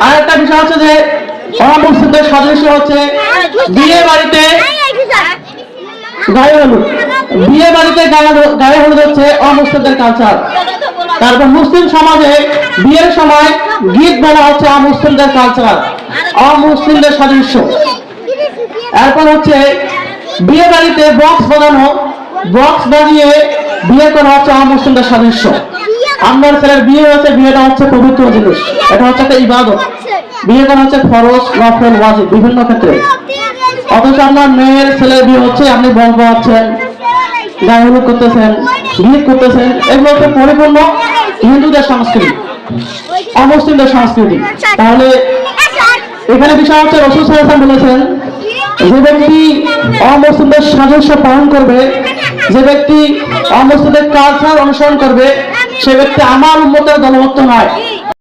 আরেকটা বিষয় হচ্ছে যে অমুসলিমদের সাদৃশ্য হচ্ছে বিয়ে বাড়িতে গায়ে হলুদ। বিয়ে বাড়িতে গায়ে হলুদ হচ্ছে অমুসলিমদের কালচার। তারপর মুসলিম সমাজে বিয়ের সময় গীত বলা হচ্ছে অমুসলিমদের কালচার, অমুসলিমদের সাদৃশ্য। এরপর হচ্ছে বিয়ে বাড়িতে বক্স বাজানো, বক্স বাজিয়ে বিয়ে করা হচ্ছে অমুসলিমদের সাদৃশ্য। আপনার ছেলের বিয়ে হচ্ছে, বিয়েটা হচ্ছে পবিত্র জিনিস, এটা হচ্ছে একটা ইবাদত। বিয়ে করা হচ্ছে ফরজ, নফল, ওয়াজিব বিভিন্ন ক্ষেত্রে। অথচ আপনার মেয়ের ছেলের বিয়ে হচ্ছে, আপনি বল পাচ্ছেন, গায়ে হলুদ করতেছেন, গীত করতেছেন, এগুলো হচ্ছে পরিপূর্ণ হিন্দুদের সংস্কৃতি, অমুসলিমদের সংস্কৃতি। তাহলে এখানে বিষয় হচ্ছে রাসূল সাল্লাল্লাহু আলাইহি ওয়াসাল্লাম বলেছেন, যে ব্যক্তি অমুসলিমদের সাদৃশ্য পালন করবে, যে ব্যক্তি অমুসলিমদের কালচার অনুসরণ করবে, সে ব্যক্তি আমার উম্মতের দলভুক্ত নয়।